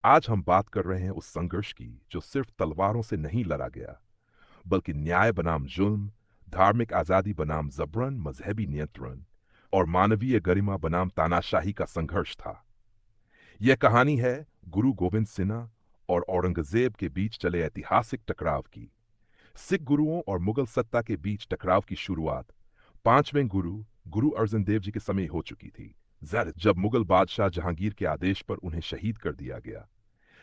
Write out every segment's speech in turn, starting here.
आज हम बात कर रहे हैं उस संघर्ष की जो सिर्फ तलवारों से नहीं लड़ा गया, बल्कि न्याय बनाम जुल्म, धार्मिक आजादी बनाम जबरन मजहबी नियंत्रण और मानवीय गरिमा बनाम तानाशाही का संघर्ष था। यह कहानी है गुरु गोविंद सिन्हा और औरंगजेब के बीच चले ऐतिहासिक टकराव की। सिख गुरुओं और मुगल सत्ता के बीच टकराव की शुरुआत पांचवें गुरु गुरु अर्जन देव जी के समय हो चुकी थी, जब मुगल बादशाह जहांगीर के आदेश पर उन्हें शहीद कर दिया गया।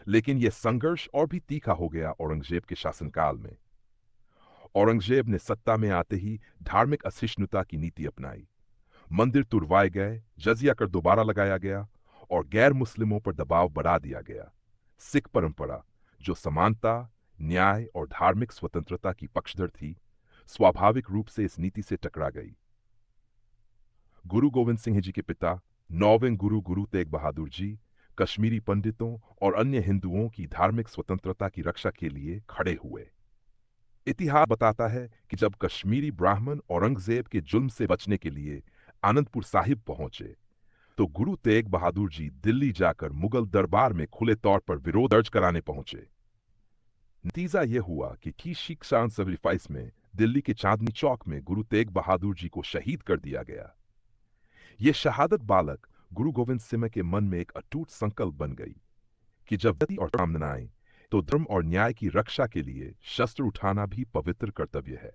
लेकिन यह संघर्ष और भी तीखा हो गया औरंगजेब के शासनकाल में। औरंगजेब ने सत्ता में आते ही धार्मिक असहिष्णुता की नीति अपनाई। मंदिर तुड़वाए गए, जजिया कर दोबारा लगाया गया और गैर मुस्लिमों पर दबाव बढ़ा दिया गया। सिख परंपरा, जो समानता, न्याय और धार्मिक स्वतंत्रता की पक्षधर थी, स्वाभाविक रूप से इस नीति से टकरा गई। गुरु गोविंद सिंह जी के पिता, नौवें गुरु गुरु तेग बहादुर जी, कश्मीरी पंडितों और अन्य हिंदुओं की धार्मिक स्वतंत्रता की रक्षा के लिए खड़े हुए। इतिहास बताता है कि जब कश्मीरी ब्राह्मण औरंगजेब के जुल्म से बचने के लिए आनंदपुर साहिब पहुंचे, तो गुरु तेग बहादुर जी दिल्ली जाकर मुगल दरबार में खुले तौर पर विरोध दर्ज कराने पहुंचे। नतीजा यह हुआ कि शीख शान 75 में दिल्ली के चांदनी चौक में गुरु तेग बहादुर जी को शहीद कर दिया गया। यह शहादत बालक गुरु गोविंद सिंह के मन में एक अटूट संकल्प बन गई कि जब गति और सामना आए, तो धर्म और न्याय की रक्षा के लिए शस्त्र उठाना भी पवित्र कर्तव्य है।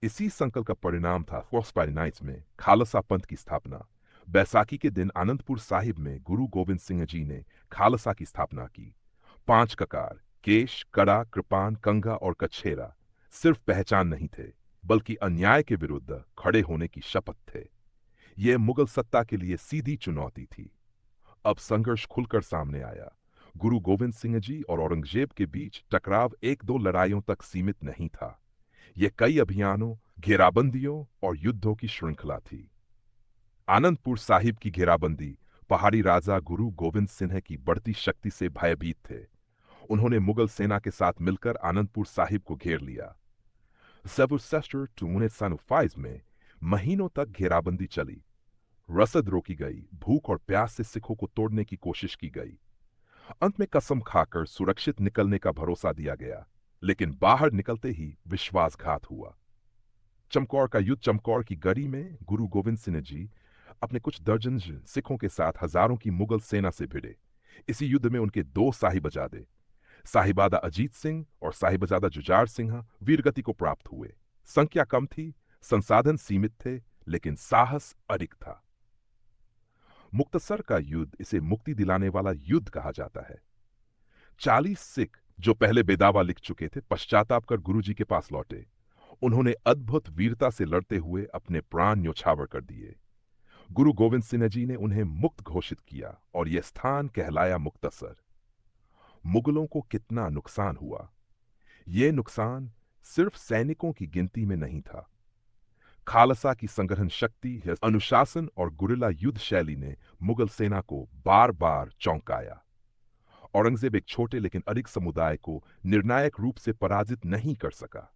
इसी संकल्प का परिणाम था फोर्सपाई नाइट्स में खालसा पंथ की स्थापना। बैसाखी के दिन आनंदपुर साहिब में गुरु गोविंद सिंह जी ने खालसा की स्थापना की। 5 ककार, केश, कड़ा, कृपान, कंघा और कछेरा सिर्फ पहचान नहीं थे, बल्कि अन्याय के विरुद्ध खड़े होने की शपथ थे। यह मुगल सत्ता के लिए सीधी चुनौती थी। अब संघर्ष खुलकर सामने आया। गुरु गोविंद सिंह जी और औरंगजेब के बीच टकराव एक दो लड़ाइयों तक सीमित नहीं था। यह कई अभियानों, घेराबंदियों और युद्धों की श्रृंखला थी। आनंदपुर साहिब की घेराबंदी पहाड़ी राजा गुरु गोविंद सिंह की बढ़ती शक्ति से भयभीत थे। उन्होंने मुगल सेना के साथ मिलकर आनंदपुर साहिब को घेर लिया। सेवुसेस्टर टूनेसानुफाइज में महीनों तक घेराबंदी चली। रसद रोकी गई, भूख और प्यास से सिखों को तोड़ने की कोशिश की गई। अंत में कसम खाकर सुरक्षित निकलने का भरोसा दिया गया, लेकिन बाहर निकलते ही विश्वासघात हुआ। चमकौर का युद्ध, चमकौर की गढ़ी में गुरु गोविंद सिंह जी अपने कुछ दर्जन सिखों के साथ हजारों की मुगल सेना से भिड़े। इसी युद्ध में उनके दो साहिबजादे, साहिबजादा अजीत सिंह और साहिबजादा जुझार सिंह वीरगति को प्राप्त हुए। संख्या कम थी, संसाधन सीमित थे, लेकिन साहस अधिक था। मुक्तसर का युद्ध, इसे मुक्ति दिलाने वाला युद्ध कहा जाता है। 40 सिख जो पहले बेदावा लिख चुके थे, पश्चाताप कर गुरुजी के पास लौटे। उन्होंने अद्भुत वीरता से लड़ते हुए अपने प्राण न्योछावर कर दिए। गुरु गोविंद सिंह जी ने उन्हें मुक्त घोषित किया और यह स्थान कहलाया मुक्तसर। मुगलों को कितना नुकसान हुआ, यह नुकसान सिर्फ सैनिकों की गिनती में नहीं था। खालसा की संगठन शक्ति, अनुशासन और गुरिल्ला युद्ध शैली ने मुगल सेना को बार बार चौंकाया। औरंगजेब एक छोटे लेकिन अधिक समुदाय को निर्णायक रूप से पराजित नहीं कर सका।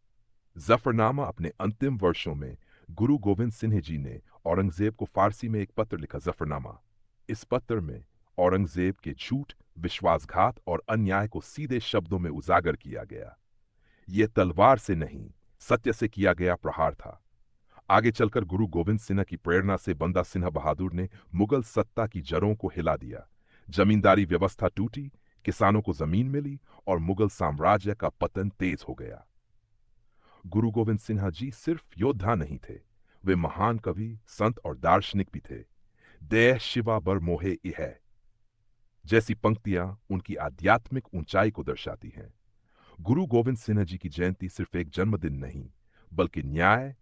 जफरनामा अपने अंतिम वर्षों में गुरु गोविंद सिंह जी ने औरंगजेब को फारसी में एक पत्र लिखा, जफरनामा। इस पत्र में औरंगजेब के झूठ, विश्वासघात और अन्याय को सीधे शब्दों में उजागर किया गया। यह तलवार से नहीं, सत्य से किया गया प्रहार था। आगे चलकर गुरु गोविंद सिंह की प्रेरणा से बंदा सिंह बहादुर ने मुगल सत्ता की जड़ों को हिला दिया। जमींदारी व्यवस्था टूटी, किसानों को जमीन मिली और मुगल साम्राज्य का पतन तेज हो गया। गुरु गोविंद सिंह जी सिर्फ योद्धा नहीं थे, वे महान कवि, संत और दार्शनिक भी थे। देह शिवा बर मोहे इह जैसी पंक्तियां उनकी आध्यात्मिक ऊंचाई को दर्शाती हैं। गुरु गोविंद सिंह जी की जयंती सिर्फ एक जन्मदिन नहीं, बल्कि न्याय,